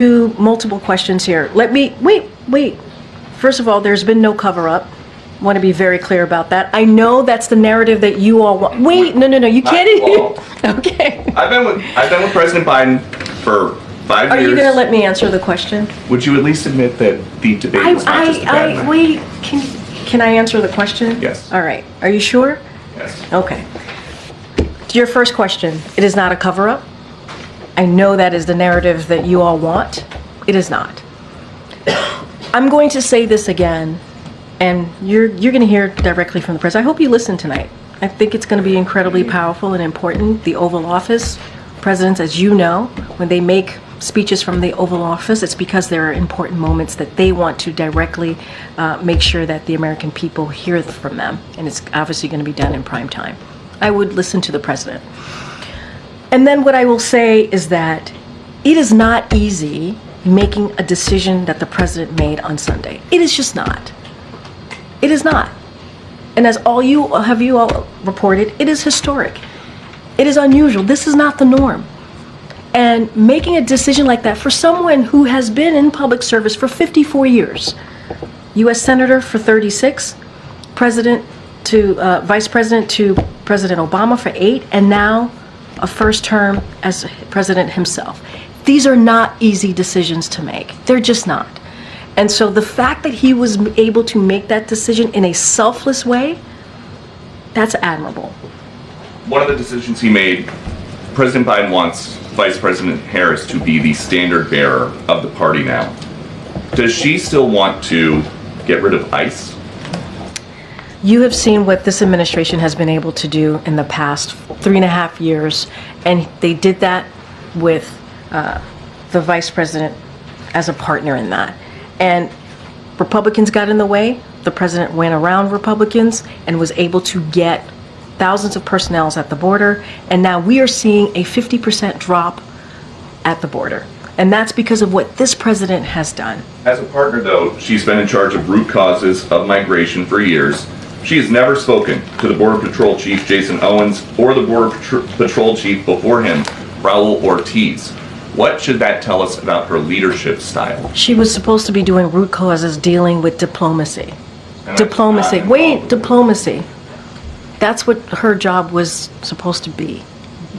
Multiple questions here. Let me, wait. First of all, there's been no cover-up. I want to be very clear about that. I know that's the narrative that you all want. Wait, no, you can't. Well, okay. I've been with President Biden for 5 years. Are you going to let me answer the question? Would you at least admit that the debate was not just a bad night? Wait, can I answer the question? Yes. All right. Are you sure? Yes. Okay. To your first question, it is not a cover-up. I know that is the narrative that you all want. It is not. I'm going to say this again, and you're going to hear directly from the president. I hope you listen tonight. I think it's going to be incredibly powerful and important. The Oval Office, presidents, as you know, when they make speeches from the Oval Office, it's because there are important moments that they want to directly make sure that the American people hear from them, and it's obviously going to be done in prime time. I would listen to the president. And then what I will say is that it is not easy making a decision that the president made on Sunday. It is just not. It is not. And as you all reported, it is historic. It is unusual. This is not the norm. And making a decision like that for someone who has been in public service for 54 years, U.S. Senator for 36, President to Vice President to President Obama for 8, and now a first term as president himself. These are not easy decisions to make. They're just not. And so the fact that he was able to make that decision in a selfless way, that's admirable. One of the decisions he made, President Biden wants Vice President Harris to be the standard bearer of the party now. Does she still want to get rid of ICE? You have seen what this administration has been able to do in the past 3.5 years, and they did that with the vice president as a partner in that. And Republicans got in the way. The president went around Republicans and was able to get thousands of personnel at the border, and now we are seeing a 50% drop at the border. And that's because of what this president has done. As a partner, though, she's been in charge of root causes of migration for years. She has never spoken to the Border Patrol Chief, Jason Owens, or the Border Patrol Chief before him, Raul Ortiz. What should that tell us about her leadership style? She was supposed to be doing root causes, dealing with diplomacy. Diplomacy. Wait, diplomacy. That's what her job was supposed to be.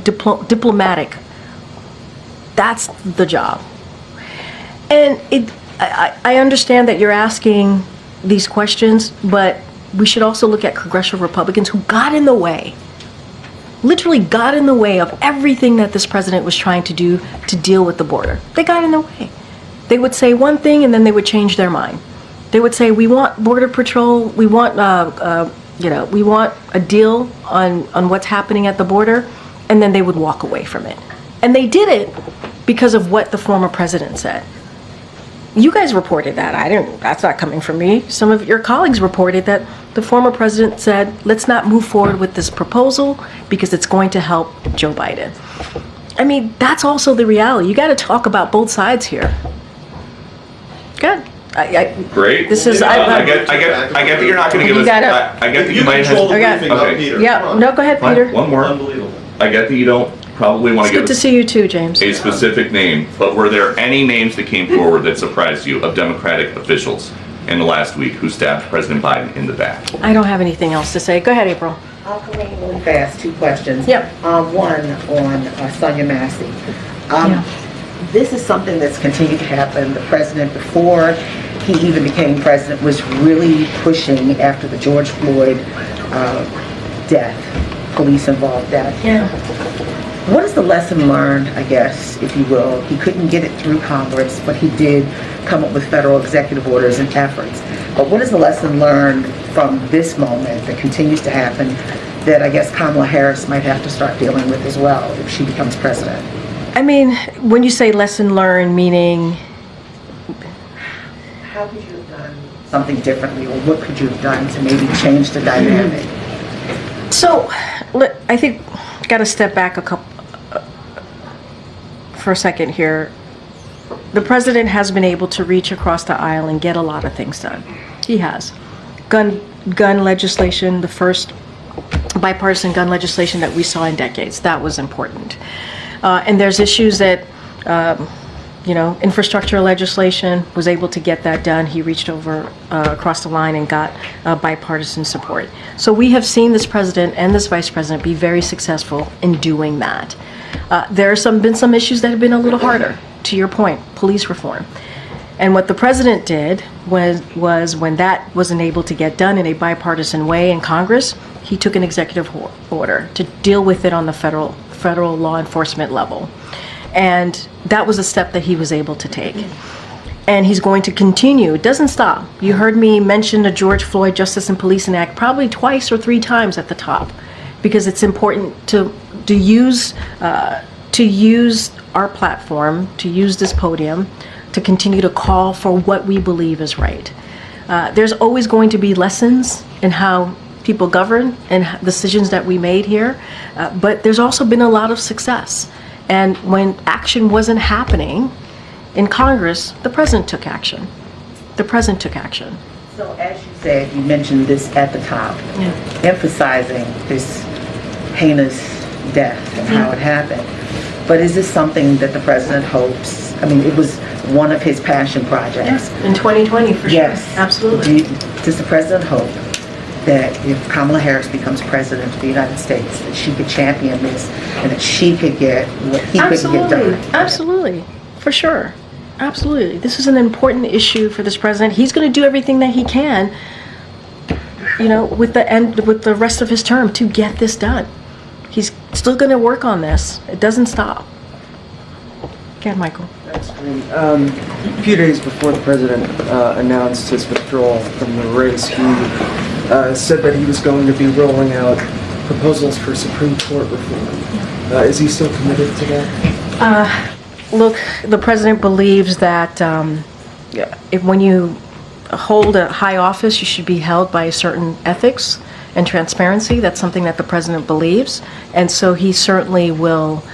Diplomatic. That's the job. And I understand that you're asking these questions, but we should also look at congressional Republicans who got in the way, literally got in the way of everything that this president was trying to do to deal with the border. They got in the way. They would say one thing and then they would change their mind. They would say, we want Border Patrol, we want we want a deal on what's happening at the border, and then they would walk away from it. And they did it because of what the former president said. You guys reported that. That's not coming from me. Some of your colleagues reported that the former president said, let's not move forward with this proposal because it's going to help Joe Biden. I mean, that's also the reality. You got to talk about both sides here. Good. Great. This is. I get that you're not going to give us. I get that you might have. Okay. Yeah. No, go ahead, Peter. One more. Unbelievable. I get that you don't probably want to give Good to see you too, James. a specific name, but were there any names that came forward that surprised you of Democratic officials in the last week who stabbed President Biden in the back? I don't have anything else to say. Go ahead, April. Karine, really fast, 2 questions. Yep. One on Sonia Massey. This is something that's continued to happen. The president, before he even became president, was really pushing after the George Floyd death, police-involved death. Yeah. What is the lesson learned, I guess, if you will? He couldn't get it through Congress, but he did come up with federal executive orders and efforts. But what is the lesson learned from this moment that continues to happen that I guess Kamala Harris might have to start dealing with as well if she becomes president? I mean, when you say lesson learned, meaning? How could you have done something differently, or what could you have done to maybe change the dynamic? So, I think got to step back for a second here. The president has been able to reach across the aisle and get a lot of things done. He has. Gun legislation, the first bipartisan gun legislation that we saw in decades. That was important. And there's issues that infrastructure legislation, was able to get that done. He reached over across the line and got bipartisan support. So we have seen this president and this vice president be very successful in doing that. There have been some issues that have been a little harder, to your point, police reform. And what the president did was when that wasn't able to get done in a bipartisan way in Congress, he took an executive order to deal with it on the federal law enforcement level. And that was a step that he was able to take. And he's going to continue. It doesn't stop. You heard me mention the George Floyd Justice and Policing Act probably twice or three times at the top, because it's important to use our platform, to use this podium, to continue to call for what we believe is right. There's always going to be lessons in how people govern and decisions that we made here, but there's also been a lot of success. And when action wasn't happening in Congress, the president took action. The president took action. So as you said, you mentioned this at the top, emphasizing this heinous death and how it happened. But is this something that the president hopes? I mean, it was one of his passion projects. In 2020, for yes. sure. Absolutely. Does the president hope that if Kamala Harris becomes president of the United States, that she could champion this and that she could get what he couldn't get done? Absolutely. For sure. Absolutely. This is an important issue for this president. He's going to do everything that he can, with the rest of his term to get this done. He's still going to work on this. It doesn't stop. Go ahead, Michael. Thanks, Karine. A few days before the president announced his withdrawal from the race, he said that he was going to be rolling out proposals for Supreme Court reform. Is he still committed to that? Look, the president believes that when you hold a high office, you should be held by a certain ethics and transparency. That's something that the president believes. And so he certainly will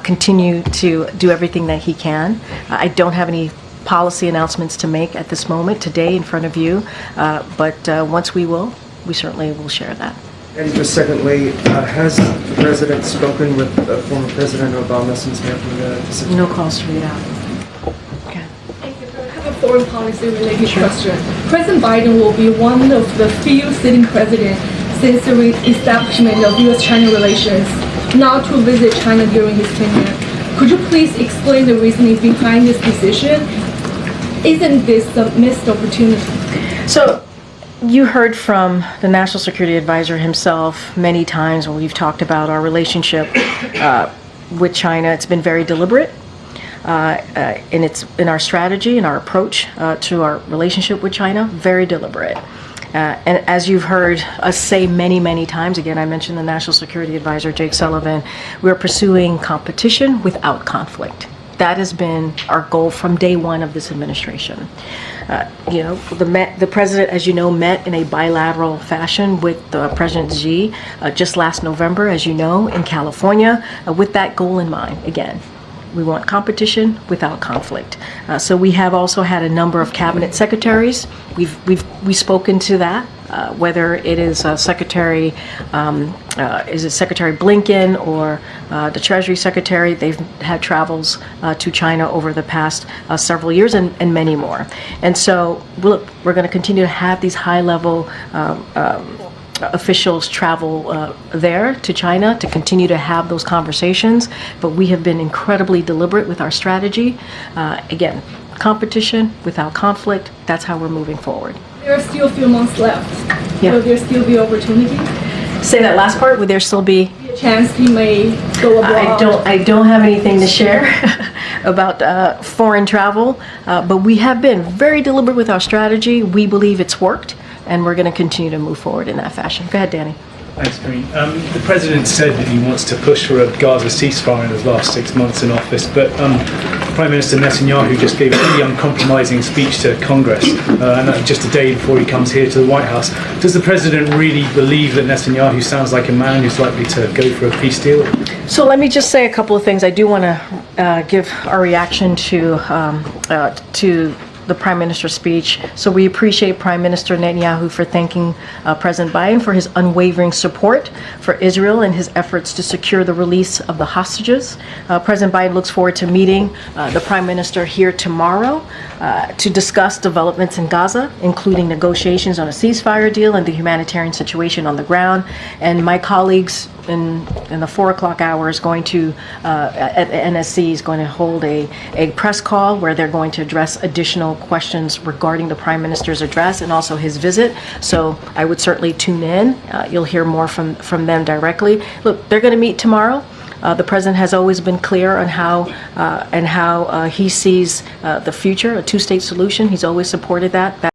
continue to do everything that he can. I don't have any policy announcements to make at this moment today in front of you, but once we certainly will share that. And just secondly, has the president spoken with former President Obama since making the decision? No calls to read out. Okay. Thank you. I have a foreign policy related question. President Biden will be one of the few sitting presidents since the establishment of U.S.-China relations not to visit China during his tenure. Could you please explain the reasoning behind this decision? Isn't this a missed opportunity? So, you heard from the National Security Advisor himself many times when we've talked about our relationship with China. It's been very deliberate in our strategy and our approach to our relationship with China. Very deliberate. And as you've heard us say many, many times, again, I mentioned the National Security Advisor, Jake Sullivan, we're pursuing competition without conflict. That has been our goal from day one of this administration. The president, as you know, met in a bilateral fashion with President Xi just last November, as you know, in California, with that goal in mind. Again, we want competition without conflict. So we have also had a number of cabinet secretaries. We've spoken to that. Whether it is Secretary Blinken or the Treasury Secretary, they've had travels to China over the past several years and many more. And so, look, we're going to continue to have these high-level officials travel there to China to continue to have those conversations. But we have been incredibly deliberate with our strategy. Again, competition without conflict, that's how we're moving forward. There are still a few months left. Yeah. Will there still be opportunity? Say that last part, would there still be? A chance he may go abroad? I don't have anything to share about foreign travel, but we have been very deliberate with our strategy. We believe it's worked, and we're going to continue to move forward in that fashion. Go ahead, Danny. Thanks, Karine. The President said that he wants to push for a Gaza ceasefire in his last 6 months in office, but Prime Minister Netanyahu just gave a pretty uncompromising speech to Congress, and that just a day before he comes here to the White House. Does the President really believe that Netanyahu sounds like a man who's likely to go for a peace deal? So let me just say a couple of things. I do want to give our reaction to the Prime Minister's speech. So we appreciate Prime Minister Netanyahu for thanking President Biden for his unwavering support for Israel and his efforts to secure the release of the hostages. President Biden looks forward to meeting the Prime Minister here tomorrow to discuss developments in Gaza, including negotiations on a ceasefire deal and the humanitarian situation on the ground. And my colleagues in the 4 o'clock hour is going to, at the NSC, is going to hold a press call where they're going to address additional questions regarding the Prime Minister's address and also his visit. So I would certainly tune in. You'll hear more from them directly. Look, they're going to meet tomorrow. The president has always been clear on how he sees the future, a two-state solution. He's always supported that.